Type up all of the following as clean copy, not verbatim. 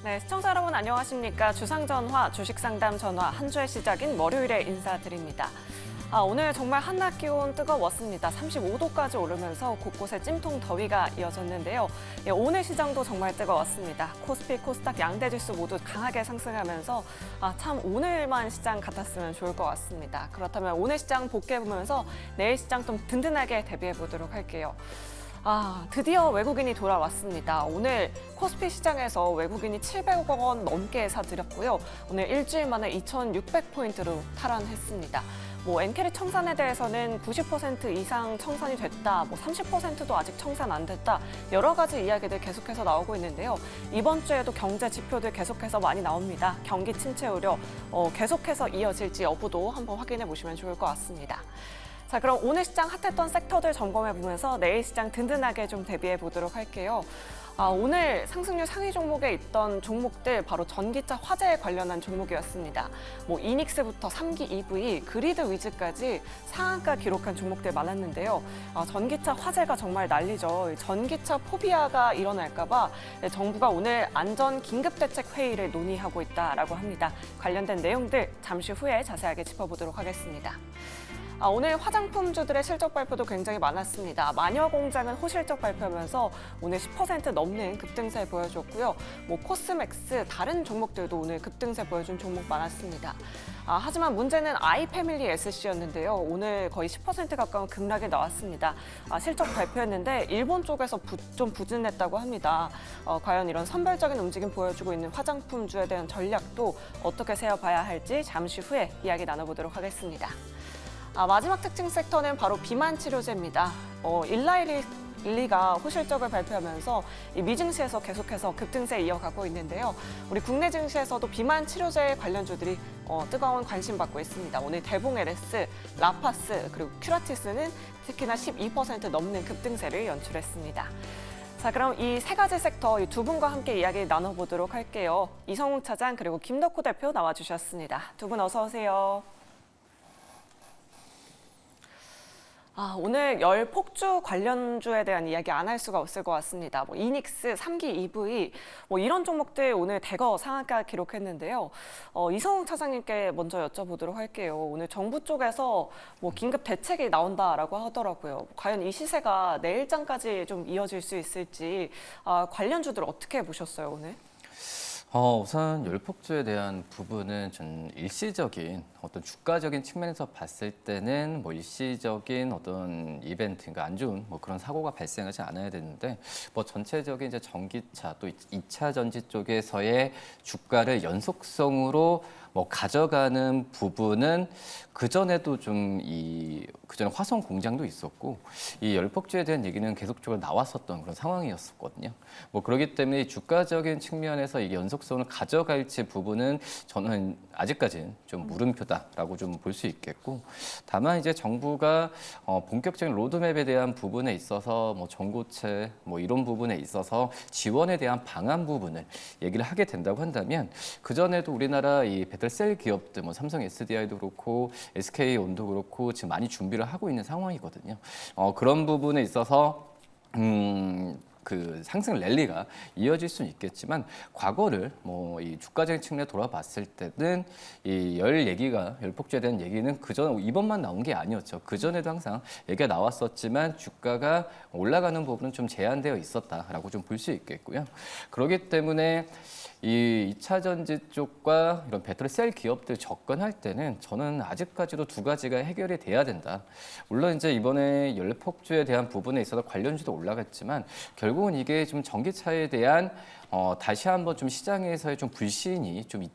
네, 시청자 여러분 안녕하십니까? 주상전화, 주식상담 전화 한 주의 시작인 월요일에 인사드립니다. 오늘 정말 한낮 기온 뜨거웠습니다. 35도까지 오르면서 곳곳에 찜통 더위가 이어졌는데요. 오늘 시장도 정말 뜨거웠습니다. 코스피, 코스닥 양대 지수 모두 강하게 상승하면서 참 오늘만 시장 같았으면 좋을 것 같습니다. 그렇다면 오늘 시장 복귀해보면서 내일 시장 좀 든든하게 대비해 보도록 할게요. 드디어 외국인이 돌아왔습니다. 오늘 코스피 시장에서 외국인이 700억 원 넘게 사들였고요. 오늘 일주일 만에 2,600포인트로 탈환했습니다. 엔캐리 청산에 대해서는 90% 이상 청산이 됐다, 30%도 아직 청산 안 됐다, 여러 가지 이야기들 계속해서 나오고 있는데요. 이번 주에도 경제 지표들 계속해서 많이 나옵니다. 경기 침체 우려 계속해서 이어질지 여부도 한번 확인해 보시면 좋을 것 같습니다. 자, 그럼 오늘 시장 핫했던 섹터들 점검해 보면서 내일 시장 든든하게 좀 대비해 보도록 할게요. 오늘 상승률 상위 종목에 있던 종목들 바로 전기차 화재에 관련한 종목이었습니다. 이닉스부터 3기 EV, 그리드 위즈까지 상한가 기록한 종목들 많았는데요. 전기차 화재가 정말 난리죠. 전기차 포비아가 일어날까 봐 정부가 오늘 안전 긴급 대책 회의를 논의하고 있다라고 합니다. 관련된 내용들 잠시 후에 자세하게 짚어보도록 하겠습니다. 오늘 화장품주들의 실적 발표도 굉장히 많았습니다. 마녀공장은 호실적 발표하면서 오늘 10% 넘는 급등세 보여줬고요. 코스맥스, 다른 종목들도 오늘 급등세 보여준 종목 많았습니다. 하지만 문제는 아이패밀리 SC였는데요. 오늘 거의 10% 가까운 급락이 나왔습니다. 실적 발표했는데 일본 쪽에서 좀 부진했다고 합니다. 과연 이런 선별적인 움직임 보여주고 있는 화장품주에 대한 전략도 어떻게 세워봐야 할지 잠시 후에 이야기 나눠보도록 하겠습니다. 마지막 특징 섹터는 바로 비만 치료제입니다. 일라일리가 호실적을 발표하면서 이 미증시에서 계속해서 급등세 이어가고 있는데요. 우리 국내 증시에서도 비만 치료제 관련주들이 뜨거운 관심 받고 있습니다. 오늘 대봉LS, 라파스 그리고 큐라티스는 특히나 12% 넘는 급등세를 연출했습니다. 자, 그럼 이 세 가지 섹터 이 두 분과 함께 이야기 나눠보도록 할게요. 이성웅 차장 그리고 김덕호 대표 나와주셨습니다. 두 분 어서 오세요. 오늘 열 폭주 관련주에 대한 이야기 안 할 수가 없을 것 같습니다. 이닉스, 3기 EV 이런 종목들 오늘 대거 상한가 기록했는데요. 이성웅 차장님께 먼저 여쭤보도록 할게요. 오늘 정부 쪽에서 긴급 대책이 나온다라고 하더라고요. 과연 이 시세가 내일장까지 좀 이어질 수 있을지 관련주들 어떻게 보셨어요, 오늘? 우선 열폭주에 대한 부분은 전 일시적인 어떤 주가적인 측면에서 봤을 때는 일시적인 어떤 이벤트, 그러니까 안 좋은 그런 사고가 발생하지 않아야 되는데 전체적인 이제 전기차 또 2차 전지 쪽에서의 주가를 연속성으로 가져가는 부분은 그전에도 그전에 화성 공장도 있었고 이 열폭주에 대한 얘기는 계속적으로 나왔었던 그런 상황이었었거든요. 그렇기 때문에 주가적인 측면에서 이게 연속성을 가져갈지 부분은 저는 아직까지는 좀 물음표다라고 좀 볼 수 있겠고, 다만 이제 정부가 본격적인 로드맵에 대한 부분에 있어서 전고체 이런 부분에 있어서 지원에 대한 방안 부분을 얘기를 하게 된다고 한다면 그전에도 우리나라 이 배터리셀 기업들 삼성 SDI도 그렇고 SK온도 그렇고 지금 많이 준비를 하고 있는 상황이거든요. 그런 부분에 있어서 그 상승 랠리가 이어질 수는 있겠지만 과거를 이 주가적인 측면에 돌아봤을 때는 이 열폭주에 대한 얘기는 이번만 나온 게 아니었죠. 그전에도 항상 얘기가 나왔었지만 주가가 올라가는 부분은 좀 제한되어 있었다라고 좀 볼 수 있겠고요. 그렇기 때문에 이 2차 전지 쪽과 이런 배터리 셀 기업들 접근할 때는 저는 아직까지도 두 가지가 해결이 돼야 된다. 물론 이제 이번에 열폭주에 대한 부분에 있어서 관련주도 올라갔지만 결국은 이게 좀 전기차에 대한 다시 한번 좀 시장에서의 좀 불신이 좀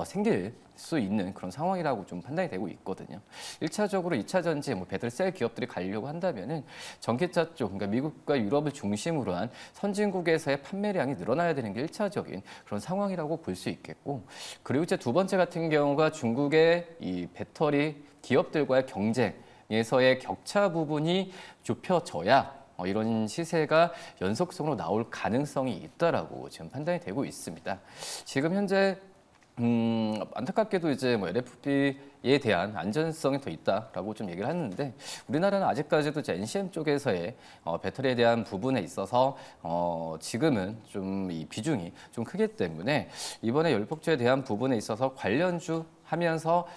생길 수 있는 그런 상황이라고 좀 판단이 되고 있거든요. 1차적으로 2차 전지 배터리 셀 기업들이 가려고 한다면은 전기차 쪽, 그러니까 미국과 유럽을 중심으로 한 선진국에서의 판매량이 늘어나야 되는 게 1차적인 그런 상황이라고 볼 수 있겠고, 그리고 이제 두 번째 같은 경우가 중국의 이 배터리 기업들과의 경쟁에서의 격차 부분이 좁혀져야 이런 시세가 연속성으로 나올 가능성이 있다라고 지금 판단이 되고 있습니다. 지금 현재 안타깝게도 이제 뭐 LFP에 대한 안전성이 더 있다라고 좀 얘기를 했는데 우리나라는 아직까지도 이제 NCM 쪽에서의 배터리에 대한 부분에 있어서 지금은 좀 이 비중이 좀 크기 때문에 이번에 열폭주에 대한 부분에 있어서 관련주 하면서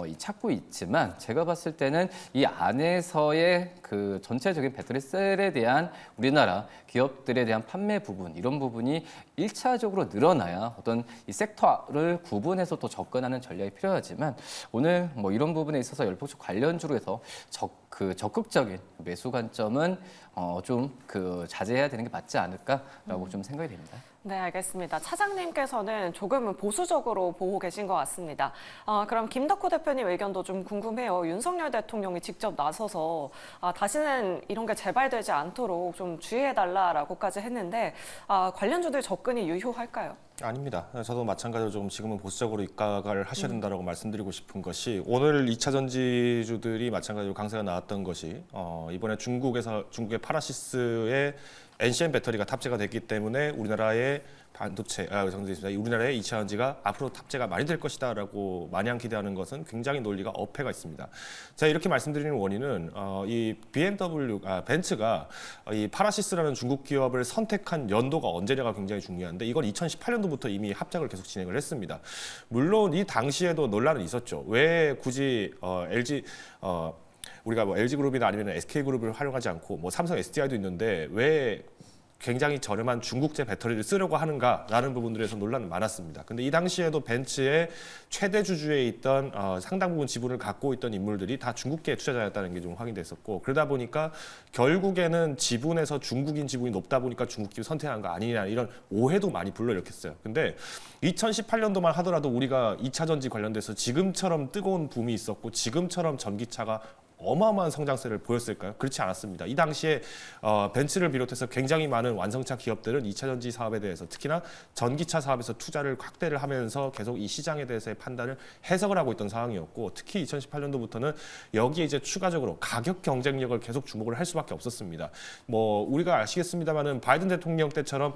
이 찾고 있지만 제가 봤을 때는 이 안에서의 그 전체적인 배터리 셀에 대한 우리나라 기업들에 대한 판매 부분 이런 부분이 1차적으로 늘어나야 어떤 이 섹터를 구분해서 또 접근하는 전략이 필요하지만 오늘 뭐 이런 부분에 있어서 열폭주 관련주로 해서 적극적인 매수 관점은 좀 그 자제해야 되는 게 맞지 않을까라고 좀 생각이 됩니다. 네, 알겠습니다. 차장님께서는 조금은 보수적으로 보고 계신 것 같습니다. 그럼 김덕호 대표님 의견도 좀 궁금해요. 윤석열 대통령이 직접 나서서 다시는 이런 게 재발되지 않도록 좀 주의해달라라고까지 했는데 관련주들 접근이 유효할까요? 아닙니다. 저도 마찬가지로 좀 지금은 보수적으로 입각을 하셔야 된다고 말씀드리고 싶은 것이 오늘 2차 전지주들이 마찬가지로 강세가 나왔던 것이 이번에 중국의 파라시스의 NCM 배터리가 탑재가 됐기 때문에 우리나라의 우리나라의 2차 전지가 앞으로 탑재가 많이 될 것이다라고 마냥 기대하는 것은 굉장히 논리가 어폐가 있습니다. 제가 이렇게 말씀드리는 원인은 이 벤츠가 이 파라시스라는 중국 기업을 선택한 연도가 언제냐가 굉장히 중요한데 이건 2018년도부터 이미 합작을 계속 진행을 했습니다. 물론 이 당시에도 논란은 있었죠. 왜 굳이 우리가 뭐 LG그룹이나 아니면 SK그룹을 활용하지 않고 뭐 삼성 SDI도 있는데 왜 굉장히 저렴한 중국제 배터리를 쓰려고 하는가라는 부분들에서 논란은 많았습니다. 근데 이 당시에도 벤츠의 최대 주주에 있던 상당 부분 지분을 갖고 있던 인물들이 다 중국계 투자자였다는 게 좀 확인됐었고 그러다 보니까 결국에는 지분에서 중국인 지분이 높다 보니까 중국 기업을 선택한 거 아니냐 이런 오해도 많이 불러일으켰어요. 근데 2018년도만 하더라도 우리가 2차 전지 관련돼서 지금처럼 뜨거운 붐이 있었고 지금처럼 전기차가 어마어마한 성장세를 보였을까요? 그렇지 않았습니다. 이 당시에 벤츠를 비롯해서 굉장히 많은 완성차 기업들은 2차 전지 사업에 대해서 특히나 전기차 사업에서 투자를 확대를 하면서 계속 이 시장에 대해서의 판단을 해석을 하고 있던 상황이었고 특히 2018년도부터는 여기에 이제 추가적으로 가격 경쟁력을 계속 주목을 할 수밖에 없었습니다. 뭐 우리가 아시겠습니다만은 바이든 대통령 때처럼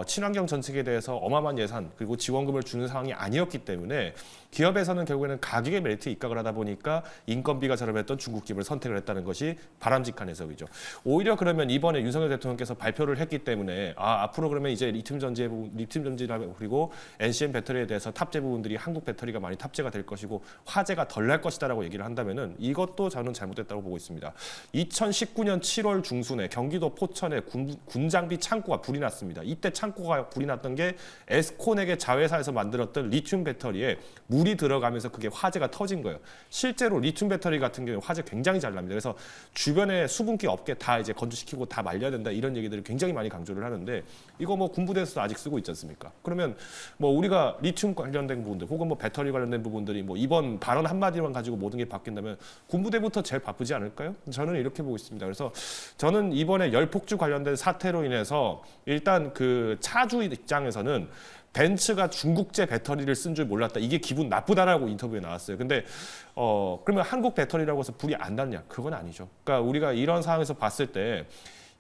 친환경 정책에 대해서 어마어마한 예산 그리고 지원금을 주는 상황이 아니었기 때문에 기업에서는 결국에는 가격의 메리트에 입각을 하다 보니까 인건비가 저렴했던 중국 기업을 선택을 했다는 것이 바람직한 해석이죠. 오히려 그러면 이번에 윤석열 대통령께서 발표를 했기 때문에 앞으로 그러면 이제 리튬 전지나 그리고 NCM 배터리에 대해서 탑재 부분들이 한국 배터리가 많이 탑재가 될 것이고 화재가 덜 날 것이다라고 얘기를 한다면은 이것도 저는 잘못됐다고 보고 있습니다. 2019년 7월 중순에 경기도 포천에 군 장비 창고가 불이 났습니다. 이때 창고가 불이 났던 게 에스코넥의 자회사에서 만들었던 리튬 배터리에 물이 들어가면서 그게 화재가 터진 거예요. 실제로 리튬 배터리 같은 경우는 화재 굉장히 잘 납니다. 그래서 주변에 수분기 업계 다 이제 건조시키고 다 말려야 된다 이런 얘기들을 굉장히 많이 강조를 하는데 이거 뭐 군부대에서도 아직 쓰고 있지 않습니까? 그러면 뭐 우리가 리튬 관련된 부분들 혹은 뭐 배터리 관련된 부분들이 뭐 이번 발언 한마디만 가지고 모든 게 바뀐다면 군부대부터 제일 바쁘지 않을까요? 저는 이렇게 보고 있습니다. 그래서 저는 이번에 열폭주 관련된 사태로 인해서 일단 그 차주 입장에서는 벤츠가 중국제 배터리를 쓴 줄 몰랐다. 이게 기분 나쁘다라고 인터뷰에 나왔어요. 근데 그러면 한국 배터리라고 해서 불이 안 났냐? 그건 아니죠. 그러니까 우리가 이런 상황에서 봤을 때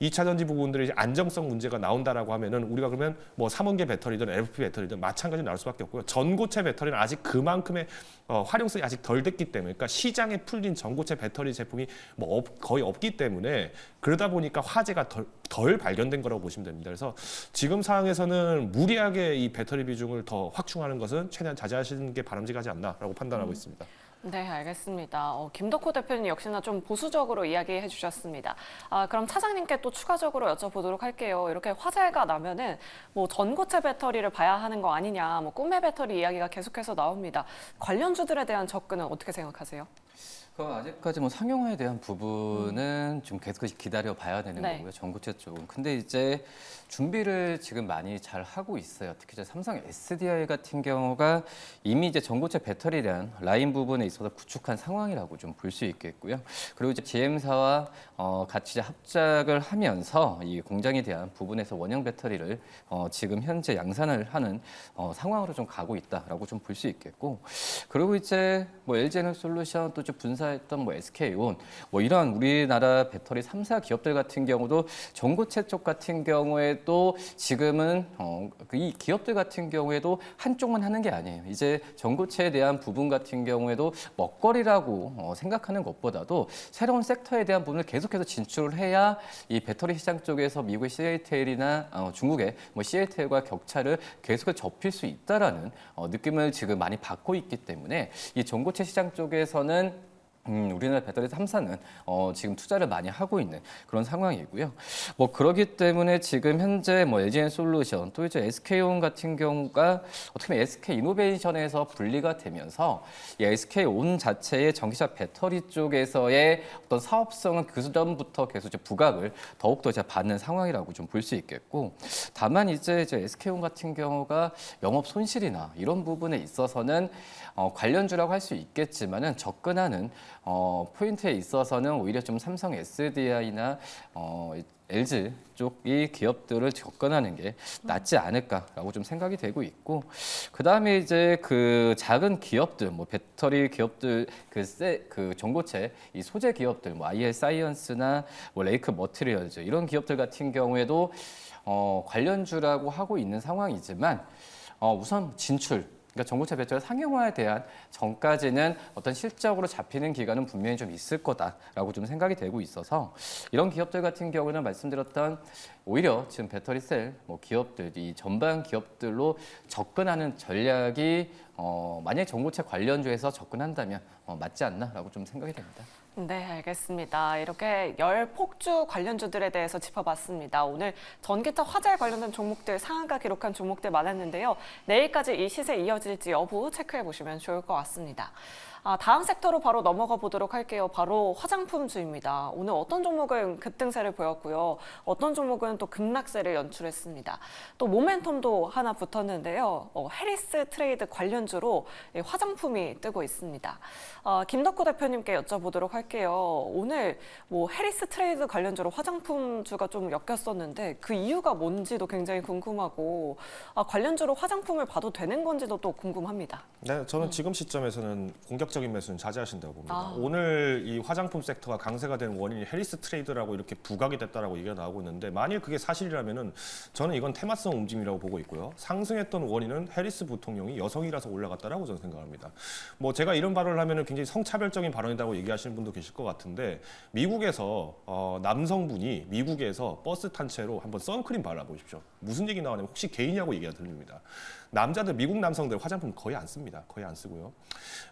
2차 전지 부분들이 안정성 문제가 나온다라고 하면은 우리가 그러면 뭐 삼원계 배터리든 LFP 배터리든 마찬가지로 나올 수밖에 없고요. 전고체 배터리는 아직 그만큼의 활용성이 아직 덜 됐기 때문에 그러니까 시장에 풀린 전고체 배터리 제품이 뭐 거의 없기 때문에 그러다 보니까 화재가 덜 발견된 거라고 보시면 됩니다. 그래서 지금 상황에서는 무리하게 이 배터리 비중을 더 확충하는 것은 최대한 자제하시는 게 바람직하지 않나라고 판단하고 있습니다. 네, 알겠습니다. 김덕호 대표님 역시나 좀 보수적으로 이야기해 주셨습니다. 그럼 차장님께 또 추가적으로 여쭤보도록 할게요. 이렇게 화재가 나면은 뭐 전고체 배터리를 봐야 하는 거 아니냐, 뭐 꿈의 배터리 이야기가 계속해서 나옵니다. 관련주들에 대한 접근은 어떻게 생각하세요? 아직까지 뭐 상용화에 대한 부분은 좀 계속 기다려 봐야 되는 네. 거고요. 전고체 쪽은. 근데 이제 준비를 지금 많이 잘 하고 있어요. 특히 이제 삼성 SDI 같은 경우가 이미 이제 전고체 배터리에 대한 라인 부분에 있어서 구축한 상황이라고 좀 볼 수 있겠고요. 그리고 이제 GM사와 같이 이제 합작을 하면서 이 공장에 대한 부분에서 원형 배터리를 지금 현재 양산을 하는 상황으로 좀 가고 있다라고 좀 볼 수 있겠고. 그리고 이제 뭐 LG에너지솔루션 또 쭉 분사했던 뭐 SK온, 뭐 이런 우리나라 배터리 3사 기업들 같은 경우도 전고체 쪽 같은 경우에도 지금은 이 기업들 같은 경우에도 한쪽만 하는 게 아니에요. 이제 전고체에 대한 부분 같은 경우에도 먹거리라고 생각하는 것보다도 새로운 섹터에 대한 부분을 계속해서 진출을 해야 이 배터리 시장 쪽에서 미국의 CATL이나 중국의 뭐 CATL과 격차를 계속해서 접힐 수 있다라는 느낌을 지금 많이 받고 있기 때문에 이 전고체 시장 쪽에서는 우리나라 배터리 3사는 지금 투자를 많이 하고 있는 그런 상황이고요. 뭐 그렇기 때문에 지금 현재 뭐 LG엔솔루션 또 이제 SK온 같은 경우가 어떻게 보면 SK이노베이션에서 분리가 되면서 이 SK온 자체의 전기차 배터리 쪽에서의 어떤 사업성은 그 전부터 계속 이제 부각을 더욱더 이제 받는 상황이라고 좀 볼 수 있겠고, 다만 이제 SK온 같은 경우가 영업 손실이나 이런 부분에 있어서는 관련주라고 할 수 있겠지만은 접근하는 포인트에 있어서는 오히려 좀 삼성 SDI나 LG 쪽이 기업들을 접근하는 게 낫지 않을까라고 좀 생각이 되고 있고, 그 다음에 이제 그 작은 기업들, 뭐 배터리 기업들, 그 전고체 이 소재 기업들, 뭐 IL 사이언스나 뭐 레이크 머티리얼즈 이런 기업들 같은 경우에도 관련주라고 하고 있는 상황이지만 우선 진출. 그러니까 전고체 배터리 상용화에 대한 전까지는 어떤 실적으로 잡히는 기간은 분명히 좀 있을 거다라고 좀 생각이 되고 있어서 이런 기업들 같은 경우는 말씀드렸던 오히려 지금 배터리 셀 뭐 기업들이 전반 기업들로 접근하는 전략이 만약에 전고체 관련주에서 접근한다면 맞지 않나라고 좀 생각이 됩니다. 네, 알겠습니다. 이렇게 열 폭주 관련주들에 대해서 짚어봤습니다. 오늘 전기차 화재 관련된 종목들 상한가 기록한 종목들 많았는데요. 내일까지 이 시세 이어질지 여부 체크해 보시면 좋을 것 같습니다. 다음 섹터로 바로 넘어가 보도록 할게요. 바로 화장품주입니다. 오늘 어떤 종목은 급등세를 보였고요. 어떤 종목은 또 급락세를 연출했습니다. 또 모멘텀도 하나 붙었는데요. 해리스 트레이드 관련주로 화장품이 뜨고 있습니다. 김덕호 대표님께 여쭤보도록 할게요. 오늘 뭐 해리스 트레이드 관련주로 화장품주가 좀 엮였었는데 그 이유가 뭔지도 굉장히 궁금하고 관련주로 화장품을 봐도 되는 건지도 또 궁금합니다. 네, 저는 지금 시점에서는 공격적인 매수는 자제하신다고 봅니다. 아. 오늘 이 화장품 섹터가 강세가 되는 원인이 해리스 트레이드라고 이렇게 부각이 됐다라고 얘기가 나오고 있는데, 만일 그게 사실이라면은 저는 이건 테마성 움직임이라고 보고 있고요. 상승했던 원인은 해리스 부통령이 여성이라서 올라갔다라고 저는 생각합니다. 뭐 제가 이런 발언을 하면은 굉장히 성차별적인 발언이라고 얘기하시는 분도 계실 것 같은데, 미국에서 남성분이 미국에서 버스 탄 채로 한번 선크림 발라보십시오. 무슨 얘기 나오냐면 혹시 개이냐고 얘기가 들립니다. 남자들, 미국 남성들 화장품 거의 안 씁니다. 거의 안 쓰고요.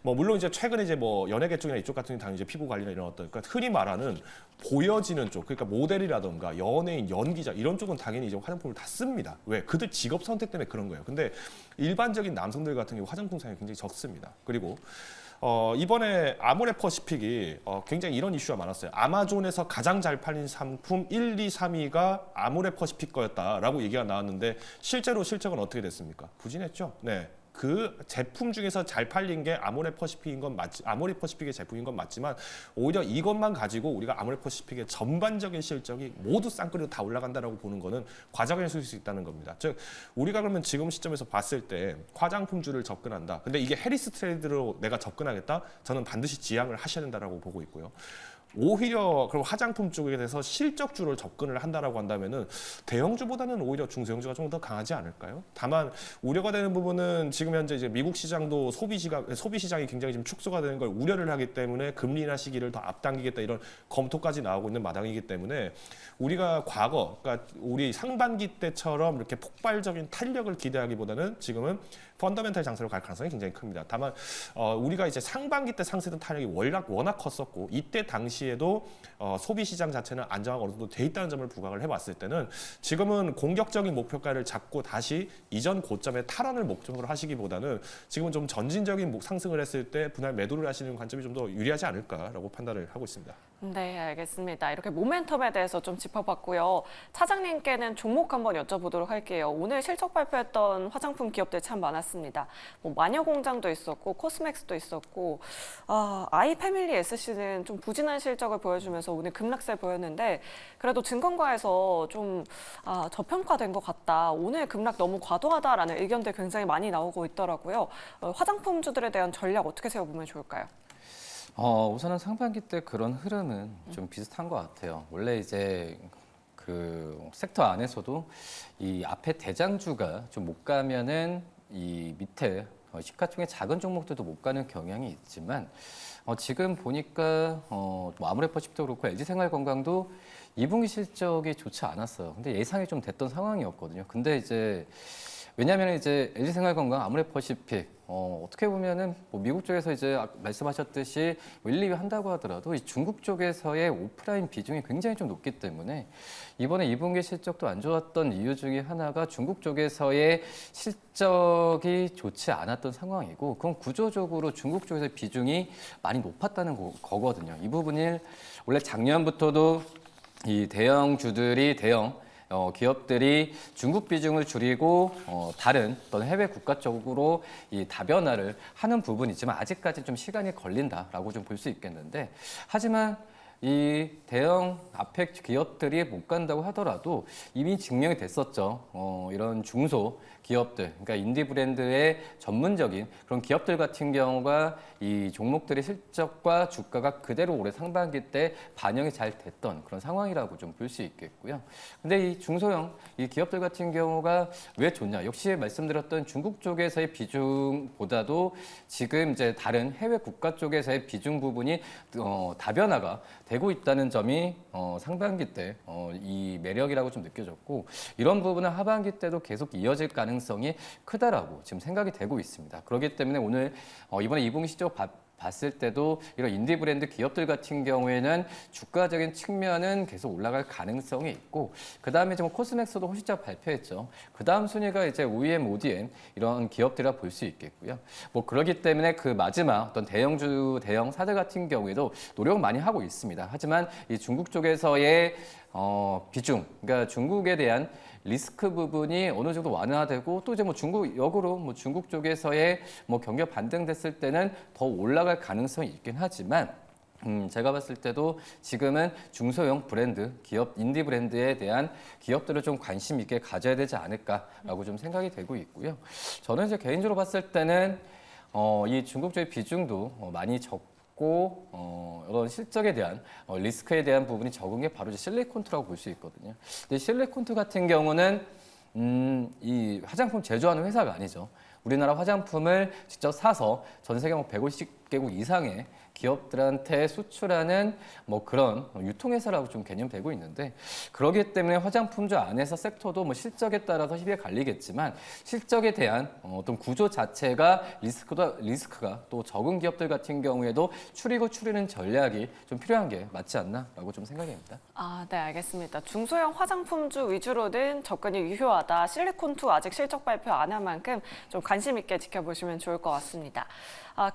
뭐 물론 이제 최근에 이제 뭐 연예계 쪽이나 이쪽 같은 경우는 당연히 이제 피부 관리나 이런 어떤, 그러니까 흔히 말하는 보여지는 쪽, 그러니까 모델이라던가 연예인, 연기자 이런 쪽은 당연히 이제 화장품을 다 씁니다. 왜? 그들 직업 선택 때문에 그런 거예요. 근데 일반적인 남성들 같은 경우 화장품 사용이 굉장히 적습니다. 그리고 이번에 아모레퍼시픽이 굉장히 이런 이슈가 많았어요. 아마존에서 가장 잘 팔린 상품 1, 2, 3위가 아모레퍼시픽 거였다라고 얘기가 나왔는데, 실제로 실적은 어떻게 됐습니까? 부진했죠. 네. 그 제품 중에서 잘 팔린 게 아모레퍼시픽인 건 아모레퍼시픽의 제품인 건 맞지만, 오히려 이것만 가지고 우리가 아모레퍼시픽의 전반적인 실적이 모두 쌍끌이로 다 올라간다라고 보는 거는 과장일 수 있다는 겁니다. 즉 우리가 그러면 지금 시점에서 봤을 때 화장품주를 접근한다. 근데 이게 해리스 트레이드로 내가 접근하겠다? 저는 반드시 지양을 하셔야 된다라고 보고 있고요. 오히려 그럼 화장품 쪽에 대해서 실적주를 접근을 한다라고 한다면은 대형주보다는 오히려 중소형주가 좀 더 강하지 않을까요? 다만 우려가 되는 부분은 지금 현재 이제 미국 시장도 소비 시장이 굉장히 좀 축소가 되는 걸 우려를 하기 때문에 금리 인하 시기를 더 앞당기겠다 이런 검토까지 나오고 있는 마당이기 때문에 우리가 과거, 그러니까 우리 상반기 때처럼 이렇게 폭발적인 탄력을 기대하기보다는 지금은 펀더멘탈 장세로 갈 가능성이 굉장히 큽니다. 다만 우리가 이제 상반기 때 상승했던 탄력이 워낙 컸었고, 이때 당시에도 소비 시장 자체는 안정화가 어느 정도 돼 있다는 점을 부각을 해봤을 때는 지금은 공격적인 목표가를 잡고 다시 이전 고점의 탈환을 목적으로 하시기보다는 지금은 좀 전진적인 상승을 했을 때 분할 매도를 하시는 관점이 좀 더 유리하지 않을까라고 판단을 하고 있습니다. 네, 알겠습니다. 이렇게 모멘텀에 대해서 좀 짚어봤고요. 차장님께는 종목 한번 여쭤보도록 할게요. 오늘 실적 발표했던 화장품 기업들 참 많았습니다. 뭐 마녀공장도 있었고 코스맥스도 있었고, 아이패밀리 SC는 좀 부진한 실적을 보여주면서 오늘 급락세 보였는데, 그래도 증권가에서 좀 저평가된 것 같다. 오늘 급락 너무 과도하다라는 의견들 굉장히 많이 나오고 있더라고요. 화장품주들에 대한 전략 어떻게 세워보면 좋을까요? 우선은 상반기 때 그런 흐름은 좀 비슷한 것 같아요. 원래 이제 그 섹터 안에서도 이 앞에 대장주가 좀 못 가면은 이 밑에 시가총액 작은 종목들도 못 가는 경향이 있지만 지금 보니까 뭐 아모레퍼시픽도 그렇고 LG생활건강도 2분기 실적이 좋지 않았어요. 근데 예상이 좀 됐던 상황이었거든요. 근데 이제 왜냐하면 이제 LG생활건강, 아모레퍼시픽 어떻게 보면은 뭐 미국 쪽에서 이제 말씀하셨듯이 1, 2위 한다고 하더라도 이 중국 쪽에서의 오프라인 비중이 굉장히 좀 높기 때문에 이번에 2분기 실적도 안 좋았던 이유 중에 하나가 중국 쪽에서의 실적이 좋지 않았던 상황이고 그건 구조적으로 중국 쪽에서 비중이 많이 높았다는 거거든요. 이 부분을 원래 작년부터도 이 대형주들이 기업들이 중국 비중을 줄이고 다른 어떤 해외 국가 쪽으로 이 다변화를 하는 부분이지만 아직까지 좀 시간이 걸린다라고 좀 볼 수 있겠는데 하지만 이 대형 아펙 기업들이 못 간다고 하더라도 이미 증명이 됐었죠. 이런 중소 기업들, 그러니까 인디 브랜드의 전문적인 그런 기업들 같은 경우가 이 종목들의 실적과 주가가 그대로 올해 상반기 때 반영이 잘 됐던 그런 상황이라고 좀 볼 수 있겠고요. 근데 이 중소형 이 기업들 같은 경우가 왜 좋냐? 역시 말씀드렸던 중국 쪽에서의 비중보다도 지금 이제 다른 해외 국가 쪽에서의 비중 부분이 다변화가 되고 있다는 점이 상반기 때 이 매력이라고 좀 느껴졌고 이런 부분은 하반기 때도 계속 이어질 가능성이 크다라고 지금 생각이 되고 있습니다. 그렇기 때문에 오늘 이번에 2분기 실적 봤을 때도 이런 인디 브랜드 기업들 같은 경우에는 주가적인 측면은 계속 올라갈 가능성이 있고 그다음에 지금 코스맥스도 호시적 발표했죠. 그다음 순위가 이제 OEM, ODM 이런 기업들이라 볼 수 있겠고요. 뭐 그렇기 때문에 그 마지막 어떤 대형주, 대형 사들 같은 경우에도 노력 많이 하고 있습니다. 하지만 이 중국 쪽에서의 비중, 그러니까 중국에 대한 리스크 부분이 어느 정도 완화되고 또 이제 뭐 중국 역으로 뭐 중국 쪽에서의 뭐 경기가 반등됐을 때는 더 올라갈 가능성이 있긴 하지만 제가 봤을 때도 지금은 중소형 브랜드, 기업, 인디 브랜드에 대한 기업들을 좀 관심 있게 가져야 되지 않을까라고 좀 생각이 되고 있고요. 저는 이제 개인적으로 봤을 때는 이 중국 쪽의 비중도 많이 적고 이런 실적에 대한 리스크에 대한 부분이 적은 게 바로 이제 실리콘투라고 볼 수 있거든요. 근데 실리콘투 같은 경우는 이 화장품 제조하는 회사가 아니죠. 우리나라 화장품을 직접 사서 전 세계 150개국 이상의 기업들한테 수출하는 뭐 그런 유통회사라고 좀 개념되고 있는데 그러기 때문에 화장품주 안에서 섹터도 뭐 실적에 따라서 희비가 갈리겠지만 실적에 대한 어떤 구조 자체가 리스크가 또 적은 기업들 같은 경우에도 추리는 전략이 좀 필요한 게 맞지 않나라고 좀 생각합니다. 네, 알겠습니다. 중소형 화장품주 위주로는 접근이 유효하다. 실리콘2 아직 실적 발표 안 한 만큼 좀 관심 있게 지켜보시면 좋을 것 같습니다.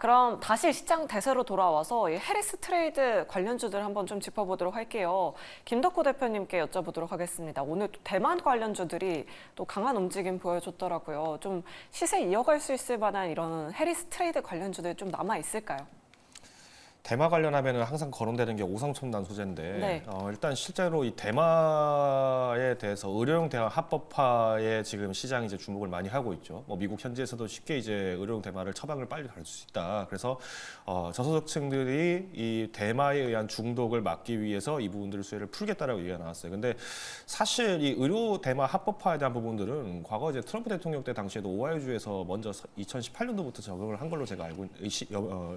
그럼 다시 시장 대세로 돌아와서 이 해리스 트레이드 관련주들 한번 좀 짚어보도록 할게요. 김덕호 대표님께 여쭤보도록 하겠습니다. 오늘 또 대만 관련주들이 또 강한 움직임 보여줬더라고요. 좀 시세 이어갈 수 있을 만한 이런 해리스 트레이드 관련주들 좀 남아 있을까요? 대마 관련하면 항상 거론되는 게 오성첨단 소재인데 네. 일단 실제로 이 대마에 대해서 의료용 대마 합법화에 지금 시장이 이제 주목을 많이 하고 있죠. 뭐 미국 현지에서도 쉽게 이제 의료용 대마를 처방을 빨리 갈 수 있다. 그래서 저소득층들이 이 대마에 의한 중독을 막기 위해서 이 부분들을 수혜를 풀겠다라고 얘기가 나왔어요. 근데 사실 이 의료 대마 합법화에 대한 부분들은 과거 이제 트럼프 대통령 때 당시에도 오하이오주에서 먼저 2018년도부터 적용을 한 걸로 제가 알고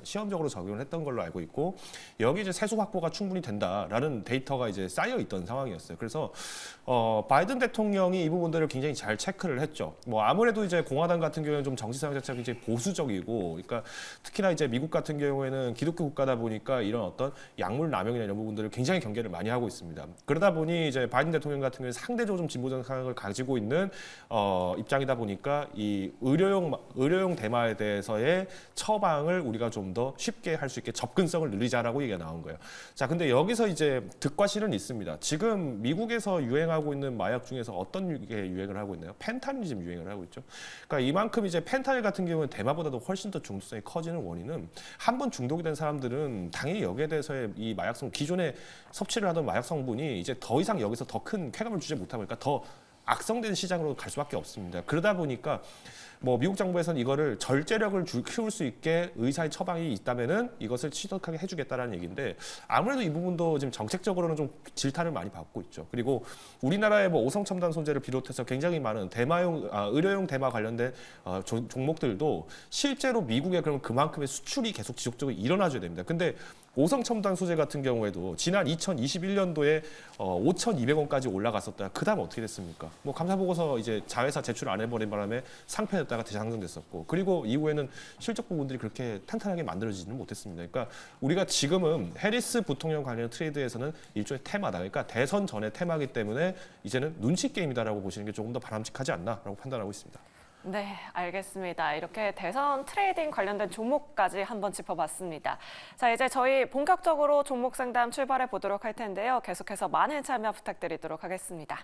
시험적으로 적용을 했던 걸로 알고 있고 여기 이제 세수 확보가 충분히 된다라는 데이터가 이제 쌓여 있던 상황이었어요. 그래서 바이든 대통령이 이 부분들을 굉장히 잘 체크를 했죠. 뭐 아무래도 이제 공화당 같은 경우에는 좀 정치 상황 자체가 굉장히 보수적이고, 그러니까 특히나 이제 미국 같은 경우에는 기독교 국가다 보니까 이런 어떤 약물 남용이나 이런 부분들을 굉장히 경계를 많이 하고 있습니다. 그러다 보니 이제 바이든 대통령 같은 경우는 상대적으로 좀 진보적 성향을 가지고 있는 입장이다 보니까 이 의료용 대마에 대해서의 처방을 우리가 좀 더 쉽게 할 수 있게 접근성을 늘리자라고 얘기가 나온 거예요. 자, 근데 여기서 이제 득과 실은 있습니다. 지금 미국에서 유행하고 있는 마약 중에서 어떤 게 유행을 하고 있나요? 펜타닐이 지금 유행을 하고 있죠. 그러니까 이만큼 이제 펜타닐 같은 경우는 대마보다도 훨씬 더 중독성이 커지는 원인은 한 번 중독이 된 사람들은 당연히 여기에 대해서의 이 마약성 기존에 섭취를 하던 마약 성분이 이제 더 이상 여기서 더 큰 쾌감을 주지 못하고 그러니까 더 악성된 시장으로 갈 수밖에 없습니다. 그러다 보니까 뭐 미국 정부에서는 이거를 절제력을 키울 수 있게 의사의 처방이 있다면은 이것을 취득하게 해주겠다라는 얘기인데 아무래도 이 부분도 지금 정책적으로는 좀 질타를 많이 받고 있죠. 그리고 우리나라의 뭐 오성 첨단 소재를 비롯해서 굉장히 많은 의료용 대마 관련된 종목들도 실제로 미국에 그러면 그만큼의 수출이 계속 지속적으로 일어나줘야 됩니다. 근데 오성 첨단 소재 같은 경우에도 지난 2021년도에 5,200원까지 올라갔었다. 그다음 어떻게 됐습니까? 뭐 감사 보고서 이제 자회사 제출 안 해버린 바람에 상편했다가 대상승됐었고, 그리고 이후에는 실적 부분들이 그렇게 탄탄하게 만들어지지는 못했습니다. 그러니까 우리가 지금은 해리스 부통령 관련 트레이드에서는 일종의 테마다. 그러니까 대선 전의 테마이기 때문에 이제는 눈치 게임이다라고 보시는 게 조금 더 바람직하지 않나라고 판단하고 있습니다. 네, 알겠습니다. 이렇게 대선 트레이딩 관련된 종목까지 한번 짚어봤습니다. 자, 이제 저희 본격적으로 종목 상담 출발해 보도록 할 텐데요. 계속해서 많은 참여 부탁드리도록 하겠습니다.